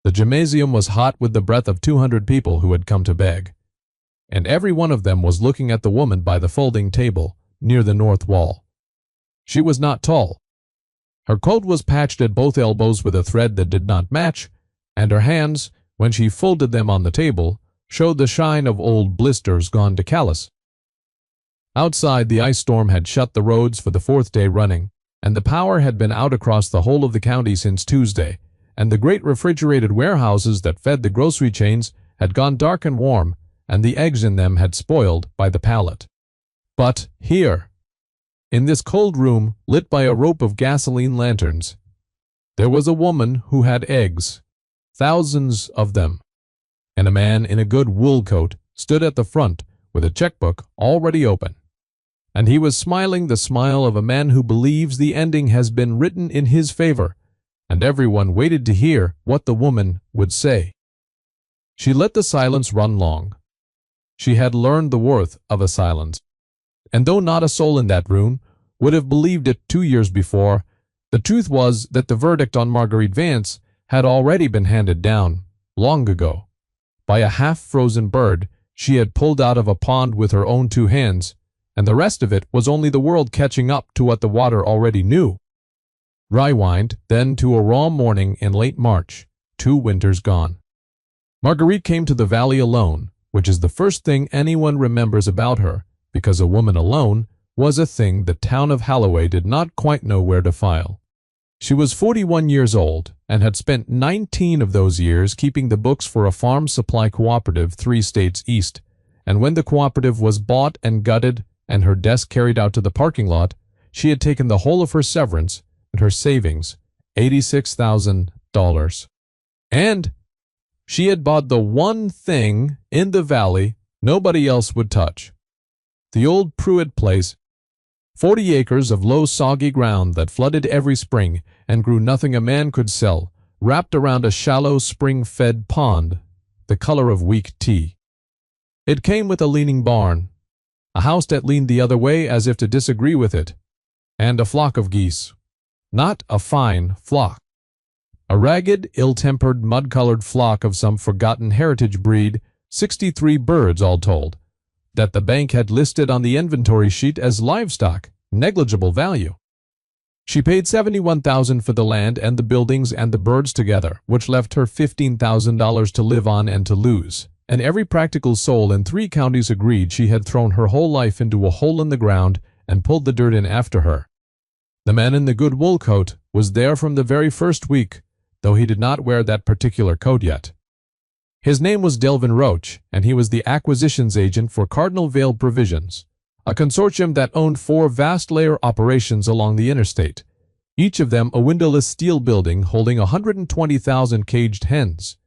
The gymnasium was hot with the breath of 200 people who had come to beg, and every one of them was looking at the woman by the folding table near the north wall. She was not tall. Her coat was patched at both elbows with a thread that did not match, and her hands, when she folded them on the table, showed the shine of old blisters gone to callus. Outside, the ice storm had shut the roads for the fourth day running, and the power had been out across the whole of the county since Tuesday, and the great refrigerated warehouses that fed the grocery chains had gone dark and warm, and the eggs in them had spoiled by the pallet. But here, in this cold room lit by a rope of gasoline lanterns, there was a woman who had eggs, thousands of them, and a man in a good wool coat stood at the front with a checkbook already open. And he was smiling the smile of a man who believes the ending has been written in his favor, and everyone waited to hear what the woman would say. She let the silence run long. She had learned the worth of a silence, and though not a soul in that room would have believed it 2 years before, the truth was that the verdict on Marguerite Vance had already been handed down, long ago, by a half-frozen bird she had pulled out of a pond with her own 2 hands, and the rest of it was only the world catching up to what the water already knew. Rewind, then, to a raw morning in late March, 2 winters gone. Marguerite came to the valley alone, which is the first thing anyone remembers about her, because a woman alone was a thing the town of Holloway did not quite know where to file. She was 41 years old, and had spent 19 of those years keeping the books for a farm supply cooperative 3 states east, and when the cooperative was bought and gutted and her desk carried out to the parking lot, she had taken the whole of her severance and her savings, $86,000. And she had bought the one thing in the valley nobody else would touch. The old Pruitt place, 40 acres of low soggy ground that flooded every spring and grew nothing a man could sell, wrapped around a shallow spring-fed pond, the color of weak tea. It came with a leaning barn, a house that leaned the other way as if to disagree with it, and a flock of geese. Not a fine flock. A ragged, ill-tempered, mud-colored flock of some forgotten heritage breed, 63 birds all told, that the bank had listed on the inventory sheet as livestock, negligible value. She paid $71,000 for the land and the buildings and the birds together, which left her $15,000 to live on and to lose, and every practical soul in 3 counties agreed she had thrown her whole life into a hole in the ground and pulled the dirt in after her. The man in the good wool coat was there from the very first week, though he did not wear that particular coat yet. His name was Delvin Roach, and he was the acquisitions agent for Cardinal Vale Provisions, a consortium that owned 4 vast layer operations along the interstate, each of them a windowless steel building holding 120,000 caged hens,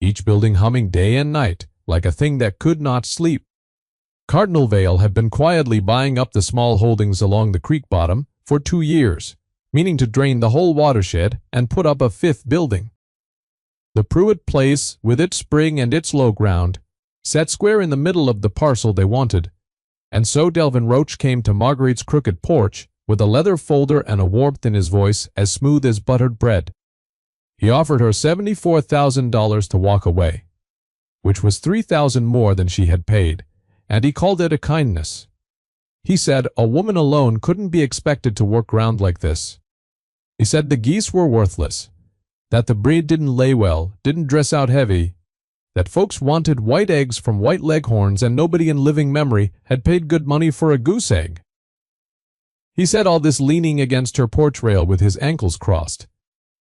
each building humming day and night like a thing that could not sleep. Cardinal Vale had been quietly buying up the small holdings along the creek bottom for 2 years, meaning to drain the whole watershed and put up a 5th building. The Pruitt place, with its spring and its low ground, sat square in the middle of the parcel they wanted, and so Delvin Roach came to Marguerite's crooked porch with a leather folder and a warmth in his voice as smooth as buttered bread. He offered her $74,000 to walk away, which was $3,000 more than she had paid, and he called it a kindness. He said a woman alone couldn't be expected to work ground like this. He said the geese were worthless, that the breed didn't lay well, didn't dress out heavy, that folks wanted white eggs from white leghorns and nobody in living memory had paid good money for a goose egg. He said all this leaning against her porch rail with his ankles crossed,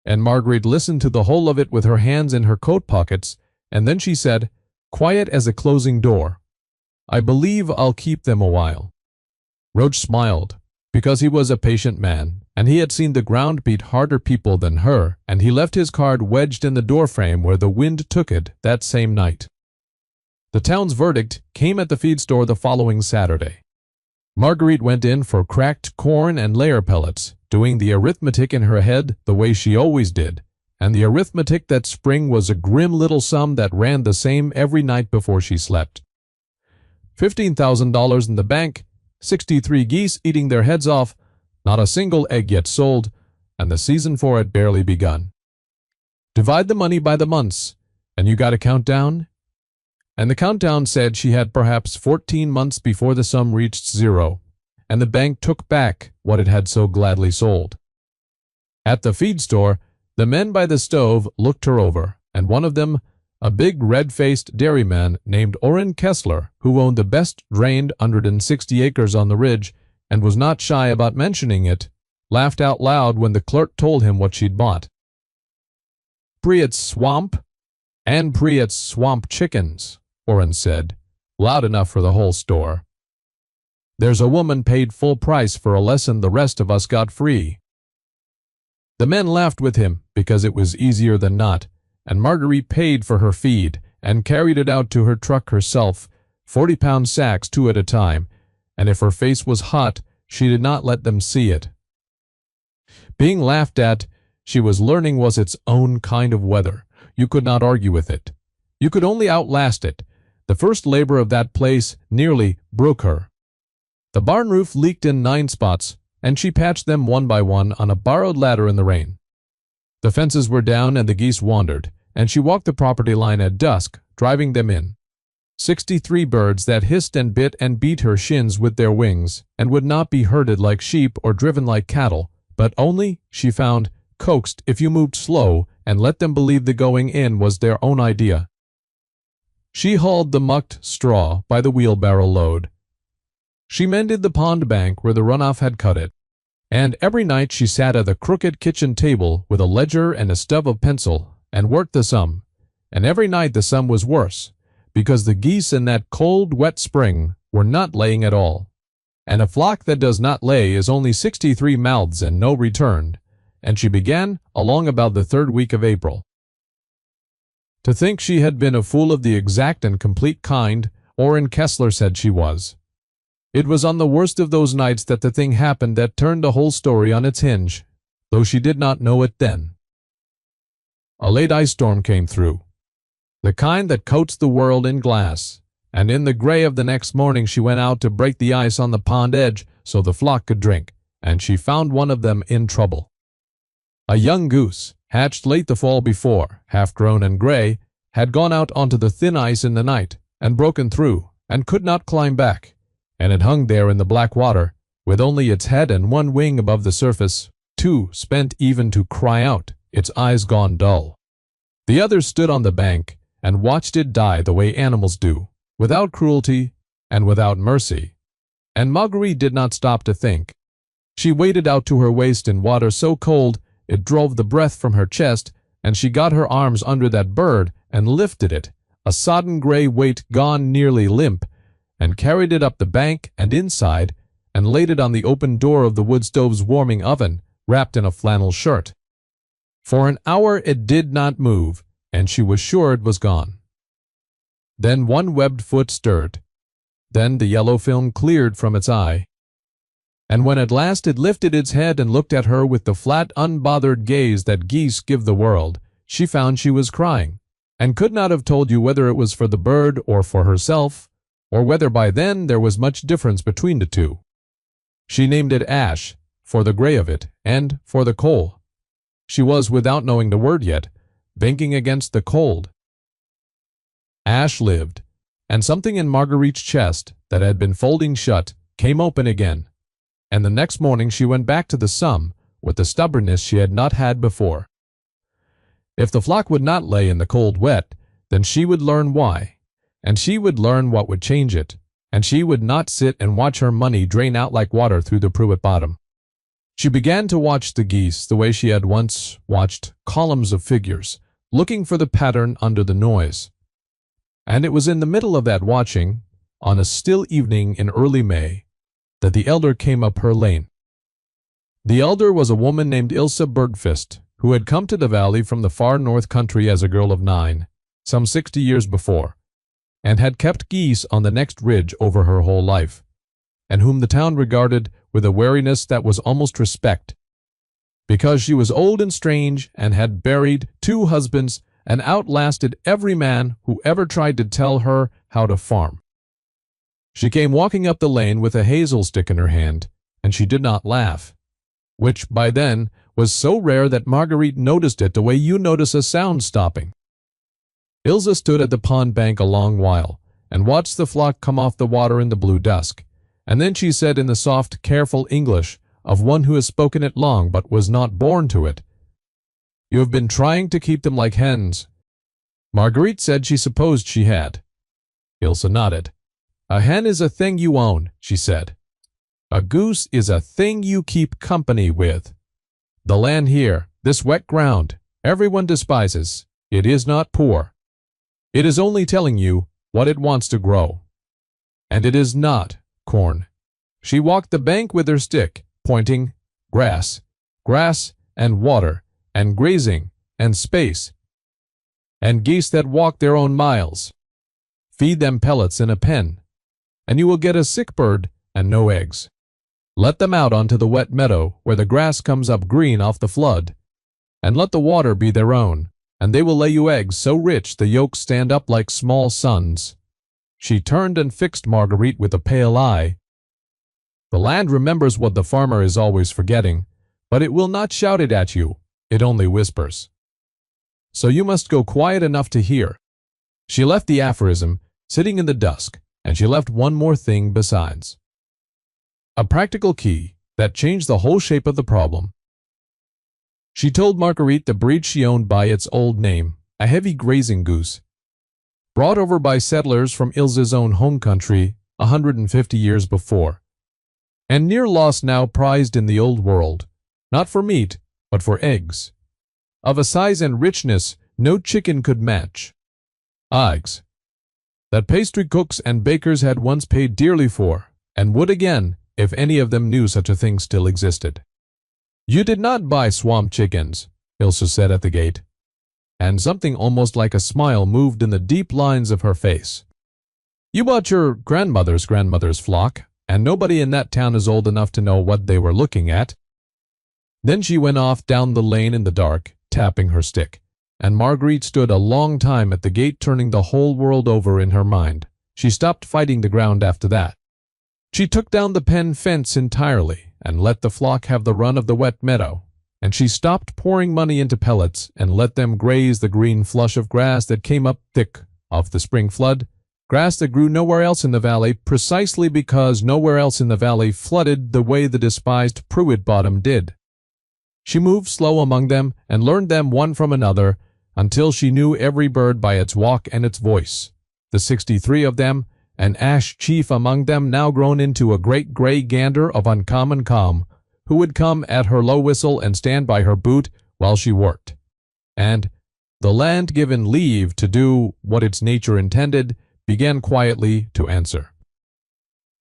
and Marguerite listened to the whole of it with her hands in her coat pockets, and then she said, quiet as a closing door, I believe I'll keep them a while. Roach smiled, because he was a patient man, and he had seen the ground beat harder people than her, and he left his card wedged in the doorframe where the wind took it that same night. The town's verdict came at the feed store the following Saturday. Marguerite went in for cracked corn and layer pellets, doing the arithmetic in her head the way she always did, and the arithmetic that spring was a grim little sum that ran the same every night before she slept. $15,000 in the bank, 63 geese eating their heads off, not a single egg yet sold, and the season for it barely begun. Divide the money by the months, and you got a countdown?" And the countdown said she had perhaps 14 months before the sum reached zero, and the bank took back what it had so gladly sold. At the feed store, the men by the stove looked her over, and one of them, a big red-faced dairyman named Orrin Kessler, who owned the best-drained 160 acres on the ridge and was not shy about mentioning it, laughed out loud when the clerk told him what she'd bought. "Priet's swamp, and Priet's swamp chickens," Orrin said, loud enough for the whole store. "There's a woman paid full price for a lesson the rest of us got free." The men laughed with him because it was easier than not, and Marguerite paid for her feed and carried it out to her truck herself, 40-pound sacks 2 at a time, and if her face was hot, she did not let them see it. Being laughed at, she was learning was its own kind of weather. You could not argue with it. You could only outlast it. The first labor of that place nearly broke her. The barn roof leaked in 9 spots, and she patched them one by one on a borrowed ladder in the rain. The fences were down and the geese wandered, and she walked the property line at dusk, driving them in. 63 birds that hissed and bit and beat her shins with their wings, and would not be herded like sheep or driven like cattle, but only, she found, coaxed if you moved slow and let them believe the going in was their own idea. She hauled the mucked straw by the wheelbarrow load. She mended the pond bank where the runoff had cut it, and every night she sat at the crooked kitchen table with a ledger and a stub of pencil and worked the sum, and every night the sum was worse, because the geese in that cold, wet spring were not laying at all, and a flock that does not lay is only 63 mouths and no return, and she began along about the 3rd week of April. To think she had been a fool of the exact and complete kind, Orrin Kessler said she was. It was on the worst of those nights that the thing happened that turned the whole story on its hinge, though she did not know it then. A late ice storm came through, the kind that coats the world in glass, and in the gray of the next morning she went out to break the ice on the pond edge so the flock could drink, and she found one of them in trouble. A young goose, hatched late the fall before, half-grown and gray, had gone out onto the thin ice in the night, and broken through, and could not climb back, and it hung there in the black water, with only its head and one wing above the surface, too spent even to cry out, its eyes gone dull. The others stood on the bank and watched it die the way animals do, without cruelty and without mercy. And Marguerite did not stop to think. She waded out to her waist in water so cold it drove the breath from her chest, and she got her arms under that bird and lifted it, a sodden gray weight gone nearly limp, and carried it up the bank and inside, and laid it on the open door of the wood stove's warming oven, wrapped in a flannel shirt. For an hour it did not move, and she was sure it was gone. Then one webbed foot stirred. Then the yellow film cleared from its eye. And when at last it lifted its head and looked at her with the flat, unbothered gaze that geese give the world, she found she was crying, and could not have told you whether it was for the bird or for herself, or whether by then there was much difference between the two. She named it ash, for the gray of it, and for the coal. She was, without knowing the word yet, banking against the cold. Ash lived, and something in Marguerite's chest that had been folding shut came open again, and the next morning she went back to the sum with the stubbornness she had not had before. If the flock would not lay in the cold wet, then she would learn why, and she would learn what would change it, and she would not sit and watch her money drain out like water through the Pruitt bottom. She began to watch the geese the way she had once watched columns of figures, looking for the pattern under the noise. And it was in the middle of that watching, on a still evening in early May, that the elder came up her lane. The elder was a woman named Ilse Bergfist, who had come to the valley from the far north country as a girl of 9, some 60 years before, and had kept geese on the next ridge over her whole life, and whom the town regarded with a wariness that was almost respect, because she was old and strange and had buried 2 husbands and outlasted every man who ever tried to tell her how to farm. She came walking up the lane with a hazel stick in her hand, and she did not laugh, which by then was so rare that Marguerite noticed it the way you notice a sound stopping. Ilse stood at the pond bank a long while, and watched the flock come off the water in the blue dusk, and then she said in the soft, careful English of one who has spoken it long but was not born to it, "You have been trying to keep them like hens." Marguerite said she supposed she had. Ilse nodded. "A hen is a thing you own," she said. "A goose is a thing you keep company with. The land here, this wet ground, everyone despises. It is not poor. It is only telling you what it wants to grow. And it is not corn." She walked the bank with her stick, pointing, "Grass, grass and water, and grazing, and space, and geese that walk their own miles. Feed them pellets in a pen, and you will get a sick bird and no eggs. Let them out onto the wet meadow where the grass comes up green off the flood, and let the water be their own, and they will lay you eggs so rich the yolks stand up like small suns." She turned and fixed Marguerite with a pale eye. "The land remembers what the farmer is always forgetting, but it will not shout it at you, it only whispers. So you must go quiet enough to hear." She left the aphorism sitting in the dusk, and she left one more thing besides. A practical key that changed the whole shape of the problem. She told Marguerite the breed she owned by its old name, a heavy grazing goose, brought over by settlers from Ilse's own home country 150 years before, and near lost now prized in the old world, not for meat, but for eggs, of a size and richness no chicken could match. Eggs that pastry cooks and bakers had once paid dearly for, and would again if any of them knew such a thing still existed. "You did not buy swamp chickens," Ilse said at the gate, and something almost like a smile moved in the deep lines of her face. "You bought your grandmother's flock, and nobody in that town is old enough to know what they were looking at." Then she went off down the lane in the dark, tapping her stick, and Marguerite stood a long time at the gate turning the whole world over in her mind. She stopped fighting the ground after that. She took down the pen fence entirely and let the flock have the run of the wet meadow, and she stopped pouring money into pellets and let them graze the green flush of grass that came up thick off the spring flood, grass that grew nowhere else in the valley precisely because nowhere else in the valley flooded the way the despised Pruitt bottom did. She moved slow among them and learned them one from another until she knew every bird by its walk and its voice, the 63 of them, an ash chief among them now grown into a great gray gander of uncommon calm, who would come at her low whistle and stand by her boot while she worked. And the land given leave to do what its nature intended began quietly to answer.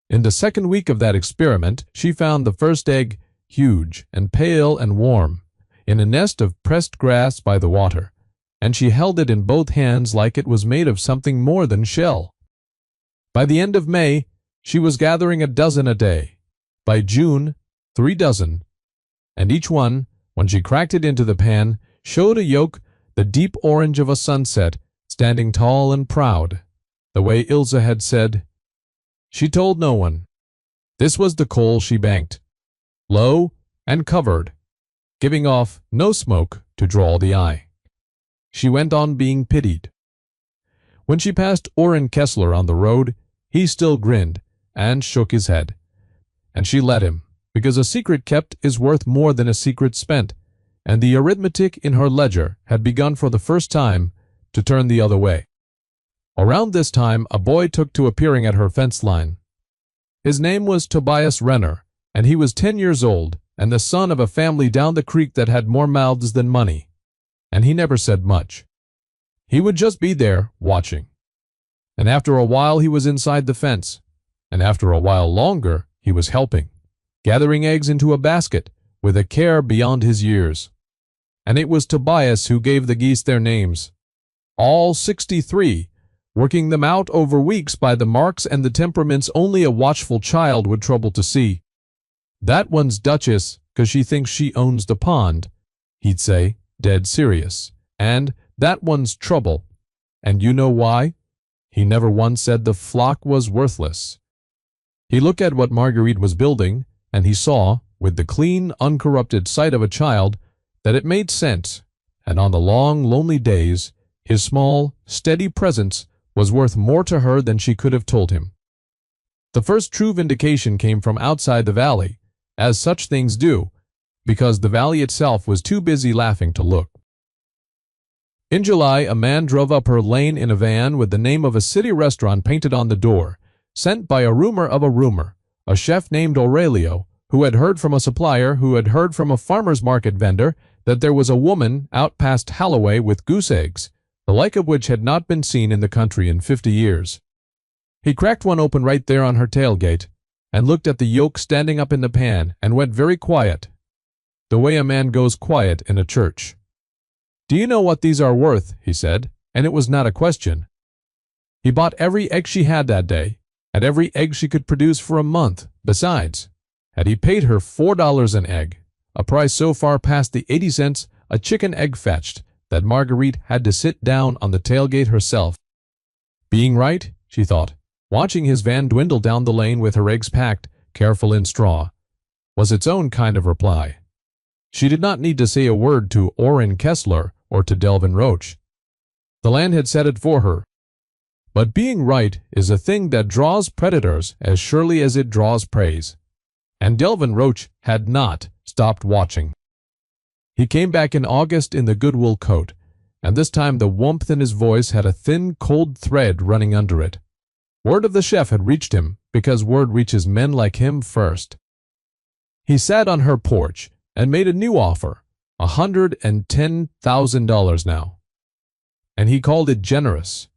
In the second week of that experiment, she found the first egg, huge and pale and warm, in a nest of pressed grass by the water, and she held it in both hands like it was made of something more than shell. By the end of May, she was gathering a dozen a day. By June, 3 dozen, and each one, when she cracked it into the pan, showed a yolk the deep orange of a sunset, standing tall and proud, the way Ilse had said. She told no one. This was the coal she banked, low and covered, giving off no smoke to draw the eye. She went on being pitied. When she passed Orrin Kessler on the road, he still grinned and shook his head, and she let him, because a secret kept is worth more than a secret spent, and the arithmetic in her ledger had begun for the first time to turn the other way. Around this time a boy took to appearing at her fence line. His name was Tobias Renner, and he was 10 years old, and the son of a family down the creek that had more mouths than money, and he never said much. He would just be there, watching. And after a while he was inside the fence, and after a while longer he was helping, gathering eggs into a basket, with a care beyond his years. And it was Tobias who gave the geese their names, all 63, working them out over weeks by the marks and the temperaments only a watchful child would trouble to see. "That one's Duchess, 'cause she thinks she owns the pond," he'd say, dead serious. "And that one's Trouble. And you know why? He never once said the flock was worthless." He looked at what Marguerite was building, and he saw, with the clean, uncorrupted sight of a child, that it made sense, and on the long, lonely days, his small, steady presence was worth more to her than she could have told him. The first true vindication came from outside the valley, as such things do, because the valley itself was too busy laughing to look. In July, a man drove up her lane in a van with the name of a city restaurant painted on the door, sent by a rumor of a rumor, a chef named Aurelio, who had heard from a supplier who had heard from a farmer's market vendor that there was a woman out past Holloway with goose eggs, the like of which had not been seen in the country in 50 years. He cracked one open right there on her tailgate, and looked at the yolk standing up in the pan, and went very quiet, the way a man goes quiet in a church. "Do you know what these are worth?" he said, and it was not a question. He bought every egg she had that day, and every egg she could produce for a month. Besides, had he paid her $4 an egg, a price so far past the 80 cents a chicken egg fetched that Marguerite had to sit down on the tailgate herself. Being right, she thought, watching his van dwindle down the lane with her eggs packed, careful in straw, was its own kind of reply. She did not need to say a word to Orrin Kessler or to Delvin Roach. The land had said it for her. But being right is a thing that draws predators as surely as it draws praise. And Delvin Roach had not stopped watching. He came back in August in the Goodwill coat, and this time the warmth in his voice had a thin, cold thread running under it. Word of the chef had reached him, because word reaches men like him first. He sat on her porch and made a new offer, $110,000 now. And he called it generous.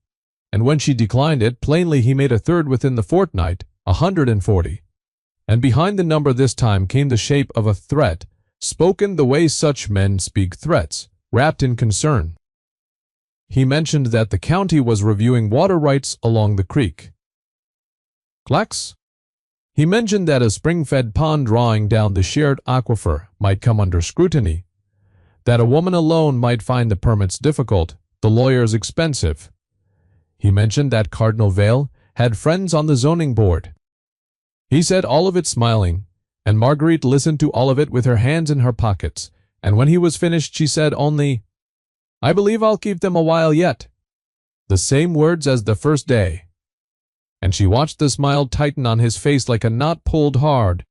And when she declined it, plainly he made a third within the fortnight, $140. And behind the number this time came the shape of a threat, spoken the way such men speak threats, wrapped in concern. He mentioned that the county was reviewing water rights along the creek. Clacks? He mentioned that a spring-fed pond drawing down the shared aquifer might come under scrutiny, that a woman alone might find the permits difficult, the lawyers expensive. He mentioned that Cardinal Vale had friends on the zoning board. He said all of it smiling, and Marguerite listened to all of it with her hands in her pockets, and when he was finished she said only, "I believe I'll keep them a while yet." The same words as the first day. And she watched the smile tighten on his face like a knot pulled hard.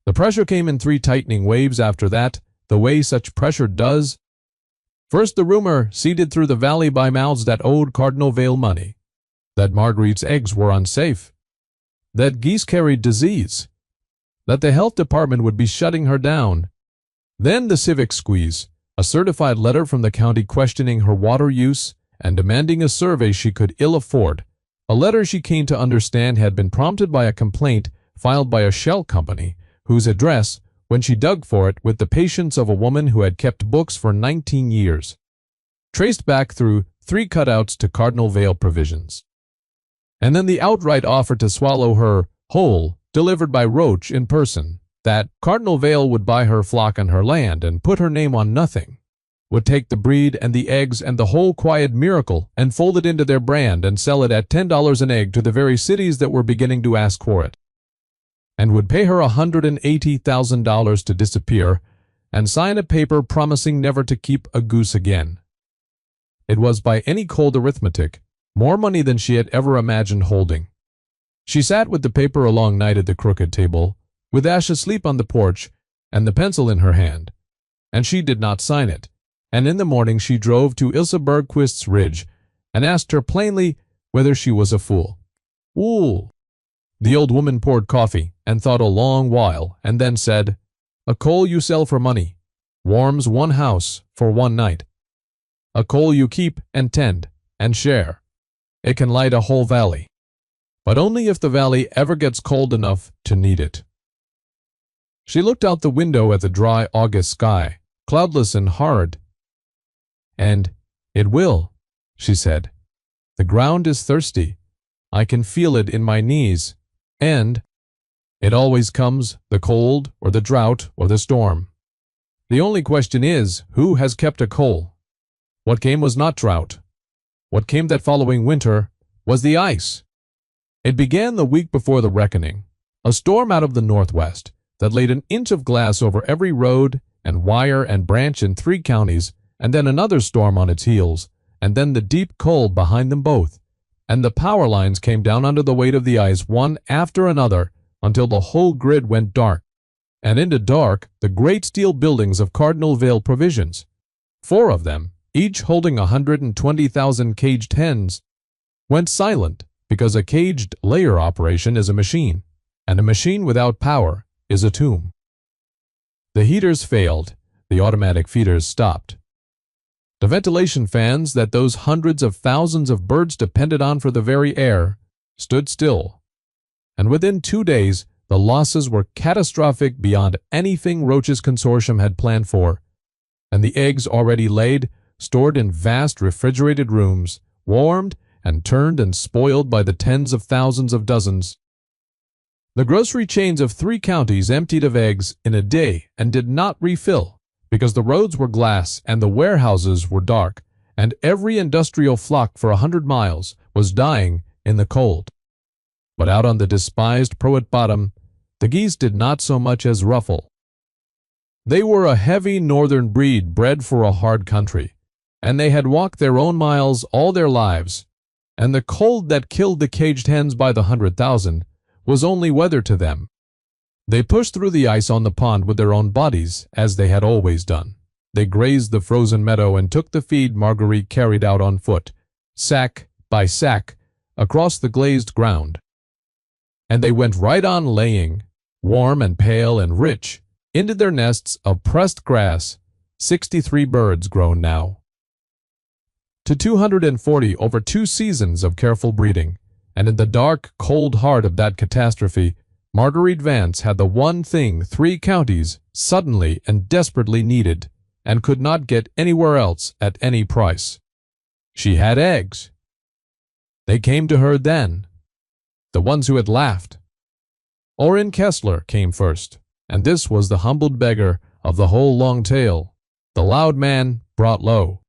The pressure came in 3 tightening waves after that, the way such pressure does. First the rumor seeded through the valley by mouths that owed Cardinal Vale money, that Marguerite's eggs were unsafe, that geese carried disease, that the health department would be shutting her down. Then the civic squeeze, a certified letter from the county questioning her water use and demanding a survey she could ill afford. A letter she came to understand had been prompted by a complaint filed by a shell company, whose address, when she dug for it with the patience of a woman who had kept books for 19 years, traced back through 3 cutouts to Cardinal Vale provisions. And then the outright offer to swallow her whole, delivered by Roach in person, that Cardinal Vale would buy her flock and her land and put her name on nothing, would take the breed and the eggs and the whole quiet miracle and fold it into their brand and sell it at $10 an egg to the very cities that were beginning to ask for it, and would pay her $180,000 to disappear and sign a paper promising never to keep a goose again. It was, by any cold arithmetic, more money than she had ever imagined holding. She sat with the paper a long night at the crooked table, with Ash asleep on the porch and the pencil in her hand, and she did not sign it. And in the morning she drove to Ilse Bergquist's ridge and asked her plainly whether she was a fool. "Ooh." The old woman poured coffee and thought a long while, and then said, "A coal you sell for money warms one house for one night. A coal you keep and tend and share, it can light a whole valley, but only if the valley ever gets cold enough to need it." She looked out the window at the dry August sky, cloudless and hard. "And it will," she said. "The ground is thirsty. I can feel it in my knees. And it always comes, the cold or the drought or the storm. The only question is, who has kept a coal? What came was not drought. What came that following winter was the ice. It began the week before the reckoning, a storm out of the northwest that laid an inch of glass over every road, and wire and branch in 3 counties, and then another storm on its heels, and then the deep cold behind them both, and the power lines came down under the weight of the ice one after another until the whole grid went dark, and in the dark the great steel buildings of Cardinal Vale Provisions, 4 of them, each holding 120,000 caged hens, went silent because a caged layer operation is a machine, and a machine without power is a tomb. The heaters failed, the automatic feeders stopped. The ventilation fans that those hundreds of thousands of birds depended on for the very air stood still, and within 2 days the losses were catastrophic beyond anything Roach's consortium had planned for, and the eggs already laid, stored in vast refrigerated rooms, warmed and turned and spoiled by the tens of thousands of dozens. The grocery chains of 3 counties emptied of eggs in a day and did not refill, because the roads were glass and the warehouses were dark, and every industrial flock for 100 miles was dying in the cold. But out on the despised Proet Bottom, the geese did not so much as ruffle. They were a heavy northern breed bred for a hard country, and they had walked their own miles all their lives, and the cold that killed the caged hens by the 100,000 was only weather to them. They pushed through the ice on the pond with their own bodies, as they had always done. They grazed the frozen meadow and took the feed Marguerite carried out on foot, sack by sack, across the glazed ground. And they went right on laying, warm and pale and rich, into their nests of pressed grass, 63 birds grown now, to 240 over 2 seasons of careful breeding. And in the dark, cold heart of that catastrophe, Marguerite Vance had the one thing 3 counties suddenly and desperately needed, and could not get anywhere else at any price. She had eggs. They came to her then, the ones who had laughed. Orrin Kessler came first, and this was the humbled beggar of the whole long tale, the loud man brought low.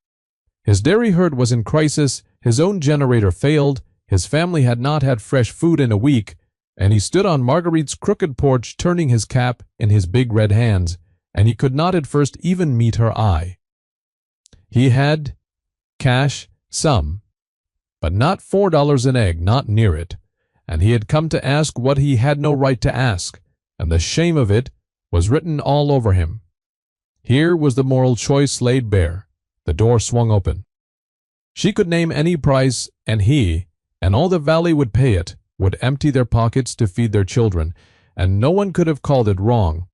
His dairy herd was in crisis, his own generator failed, his family had not had fresh food in a week, and he stood on Marguerite's crooked porch turning his cap in his big red hands, and he could not at first even meet her eye. He had cash, some, but not $4 an egg, not near it, and he had come to ask what he had no right to ask, and the shame of it was written all over him. Here was the moral choice laid bare. The door swung open. She could name any price, and he, and all the valley would pay it, would empty their pockets to feed their children, and no one could have called it wrong.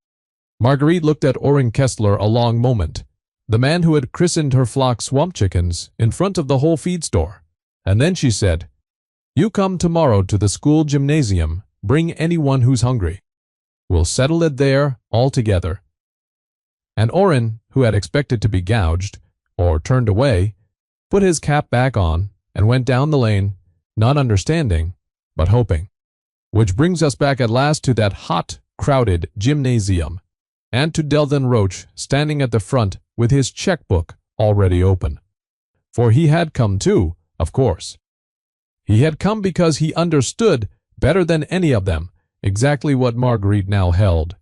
Marguerite looked at Orrin Kessler a long moment, the man who had christened her flock swamp chickens, in front of the whole feed store, and then she said, "You come tomorrow to the school gymnasium, bring anyone who's hungry. We'll settle it there all together." And Orrin, who had expected to be gouged, or turned away, put his cap back on and went down the lane, not understanding, but hoping. Which brings us back at last to that hot, crowded gymnasium, and to Delvin Roach standing at the front with his checkbook already open. For he had come too, of course. He had come because he understood, better than any of them, exactly what Marguerite now held.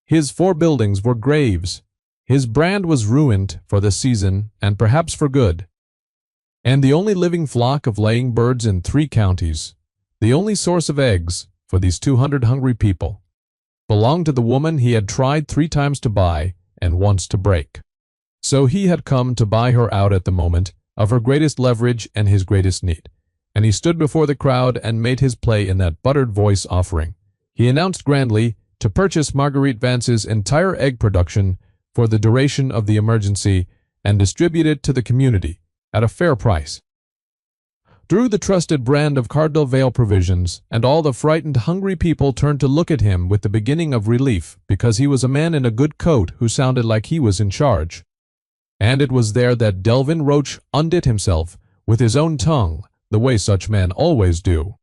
His 4 buildings were graves. His brand was ruined for the season, and perhaps for good. And the only living flock of laying birds in 3 counties, the only source of eggs for these 200 hungry people, belonged to the woman he had tried 3 times to buy and once to break. So he had come to buy her out at the moment of her greatest leverage and his greatest need, and he stood before the crowd and made his play in that buttered voice offering. He announced grandly to purchase Marguerite Vance's entire egg production for the duration of the emergency and distribute it to the community at a fair price. Through the trusted brand of Cardinal Vale Provisions, and all the frightened, hungry people turned to look at him with the beginning of relief, because he was a man in a good coat who sounded like he was in charge. And it was there that Delvin Roach undid himself with his own tongue, the way such men always do.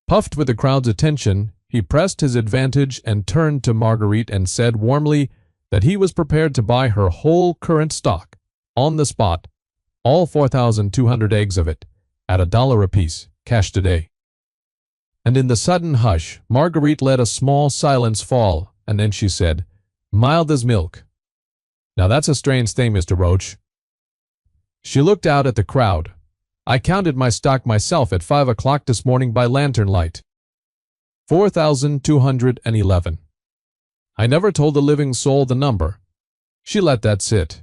Puffed with the crowd's attention, he pressed his advantage and turned to Marguerite and said warmly that he was prepared to buy her whole current stock, on the spot, all 4,200 eggs of it, at $1 apiece, cash today. And in the sudden hush, Marguerite let a small silence fall, and then she said, mild as milk. Now that's a strange thing, Mr. Roach. She looked out at the crowd. I counted my stock myself at 5 o'clock this morning by lantern light. 4,211. I never told a living soul the number. She let that sit.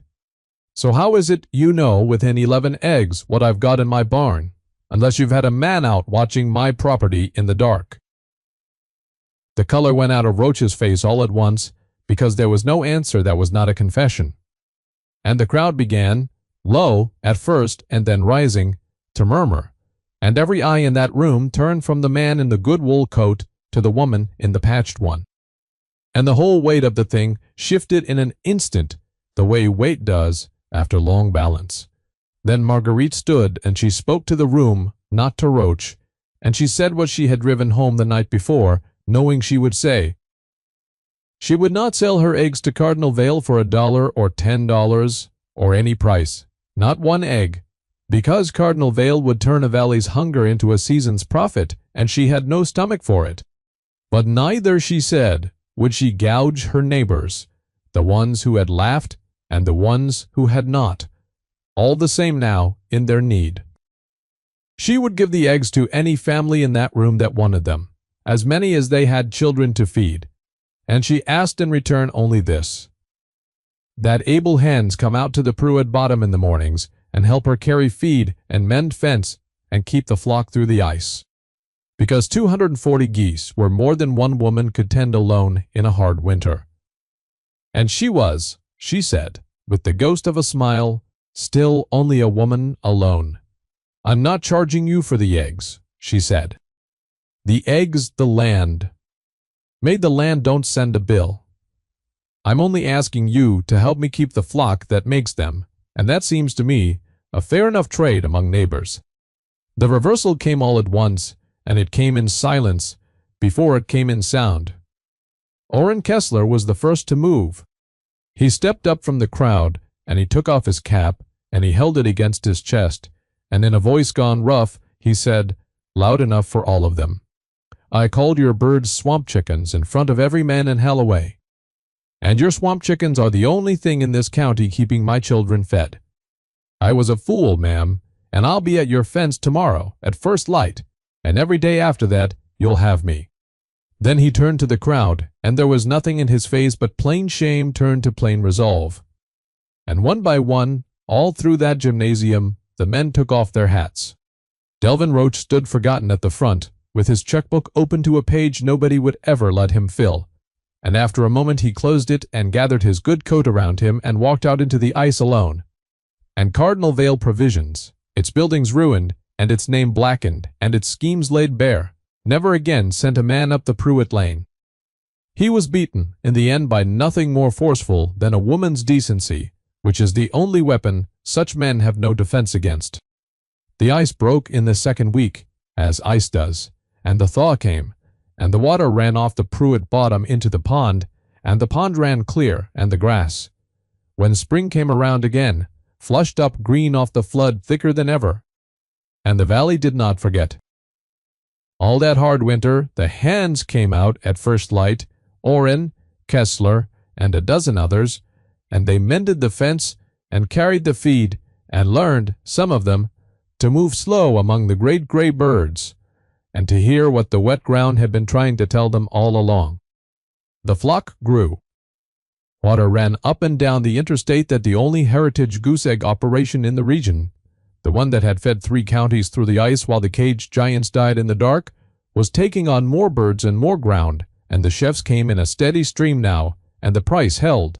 So how is it you know within 11 eggs what I've got in my barn, unless you've had a man out watching my property in the dark? The color went out of Roach's face all at once, because there was no answer that was not a confession. And the crowd began, low at first and then rising, to murmur, and every eye in that room turned from the man in the good wool coat to the woman in the patched one. And the whole weight of the thing shifted in an instant, the way weight does after long balance. Then Marguerite stood and she spoke to the room, not to Roach, and she said what she had driven home the night before, knowing she would say. She would not sell her eggs to Cardinal Vale for $1 or $10 or any price, not one egg, because Cardinal Vale would turn a valley's hunger into a season's profit, and she had no stomach for it. But neither, she said, would she gouge her neighbors, the ones who had laughed and the ones who had not, all the same now in their need. She would give the eggs to any family in that room that wanted them, as many as they had children to feed, and she asked in return only this, that able hands come out to the Pruett bottom in the mornings and help her carry feed and mend fence and keep the flock through the ice. Because 240 geese were more than one woman could tend alone in a hard winter. And she was, she said, with the ghost of a smile, still only a woman alone. I'm not charging you for the eggs, she said. The eggs, the land. Made the land don't send a bill. I'm only asking you to help me keep the flock that makes them, and that seems to me a fair enough trade among neighbors. The reversal came all at once, and it came in silence before it came in sound. Orrin Kessler was the first to move. He stepped up from the crowd, and he took off his cap, and he held it against his chest, and in a voice gone rough, he said, loud enough for all of them, I called your birds swamp chickens in front of every man in Halloway. And your swamp chickens are the only thing in this county keeping my children fed. I was a fool, ma'am, and I'll be at your fence tomorrow at first light, and every day after that you'll have me. Then he turned to the crowd, and there was nothing in his face but plain shame turned to plain resolve. And one by one, all through that gymnasium, the men took off their hats. Delvin Roach stood forgotten at the front, with his checkbook open to a page nobody would ever let him fill. And after a moment he closed it and gathered his good coat around him and walked out into the ice alone. And Cardinal Vale Provisions, its buildings ruined, and its name blackened, and its schemes laid bare, never again sent a man up the Pruett Lane. He was beaten in the end by nothing more forceful than a woman's decency, which is the only weapon such men have no defense against. The ice broke in the second week, as ice does, and the thaw came, and the water ran off the Pruett bottom into the pond, and the pond ran clear, and the grass, when spring came around again, flushed up green off the flood thicker than ever, and the valley did not forget. All that hard winter, the hands came out at first light, Orrin, Kessler, and a dozen others, and they mended the fence and carried the feed, and learned, some of them, to move slow among the great gray birds, and to hear what the wet ground had been trying to tell them all along. The flock grew. Water ran up and down the interstate that the only heritage goose-egg operation in the region, the one that had fed 3 counties through the ice while the caged giants died in the dark, was taking on more birds and more ground, and the chefs came in a steady stream now, and the price held.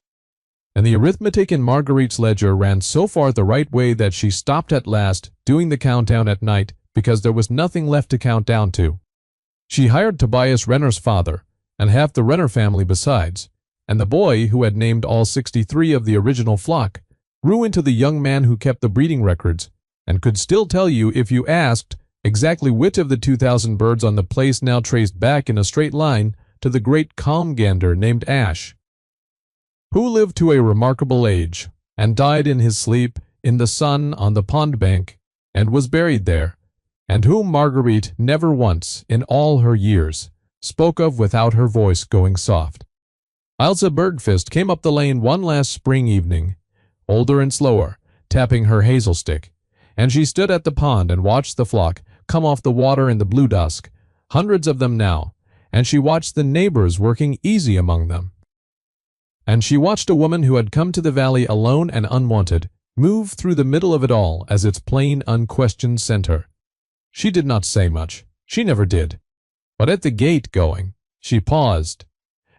And the arithmetic in Marguerite's ledger ran so far the right way that she stopped at last doing the countdown at night because there was nothing left to count down to. She hired Tobias Renner's father, and half the Renner family besides, and the boy, who had named all 63 of the original flock, grew into the young man who kept the breeding records, and could still tell you, if you asked, exactly which of the 2,000 birds on the place now traced back in a straight line to the great calm gander named Ash, who lived to a remarkable age, and died in his sleep in the sun on the pond bank, and was buried there, and whom Marguerite never once, in all her years, spoke of without her voice going soft. Ilsa Bergfist came up the lane one last spring evening, older and slower, tapping her hazel stick, and she stood at the pond and watched the flock come off the water in the blue dusk, hundreds of them now, and she watched the neighbors working easy among them. And she watched a woman who had come to the valley alone and unwanted, move through the middle of it all as its plain, unquestioned center. She did not say much. She never did. But at the gate going, she paused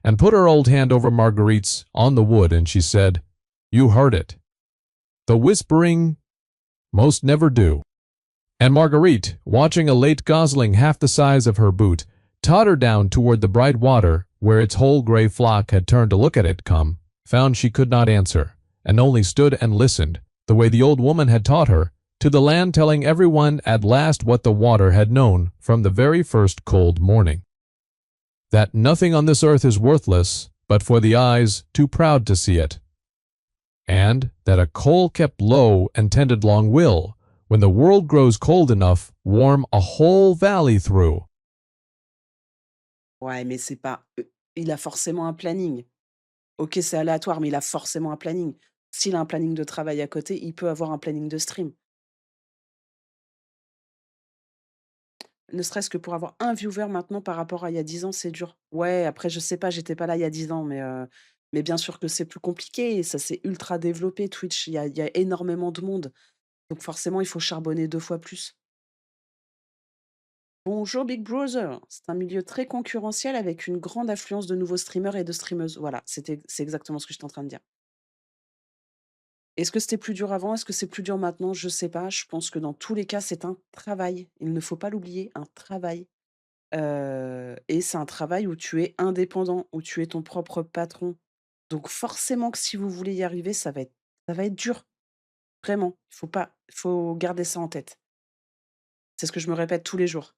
and put her old hand over Marguerite's on the wood, and she said, "You heard it. The whispering most never do." And Marguerite, watching a late gosling half the size of her boot, tottered down toward the bright water where its whole gray flock had turned to look at it come, found she could not answer, and only stood and listened, the way the old woman had taught her, to the land telling everyone at last what the water had known from the very first cold morning. That nothing on this earth is worthless but for the eyes too proud to see it, and that a coal kept low and tended long will, when the world grows cold enough, warm a whole valley through. Ouais, mais c'est pas il a forcément un planning. OK, c'est aléatoire, mais il a forcément un planning. S'il a un planning de travail à côté, il peut avoir un planning de stream. Ne serait-ce que pour avoir un viewer maintenant par rapport à il y a 10 ans, c'est dur. Ouais, après je sais pas, j'étais pas là il y a 10 ans, mais bien sûr que c'est plus compliqué et ça s'est ultra développé Twitch. Il y a énormément de monde, donc forcément il faut charbonner 2 fois plus. Bonjour Big Brother, c'est un milieu très concurrentiel avec une grande affluence de nouveaux streamers et de streameuses. Voilà, c'est exactement ce que j'étais en train de dire. Est-ce que c'était plus dur avant? Est-ce que c'est plus dur maintenant? Je sais pas. Je pense que dans tous les cas, c'est un travail. Il ne faut pas l'oublier, un travail. Et c'est un travail où tu es indépendant, où tu es ton propre patron. Donc forcément que si vous voulez y arriver, ça va être dur, vraiment. Il faut garder ça en tête. C'est ce que je me répète tous les jours.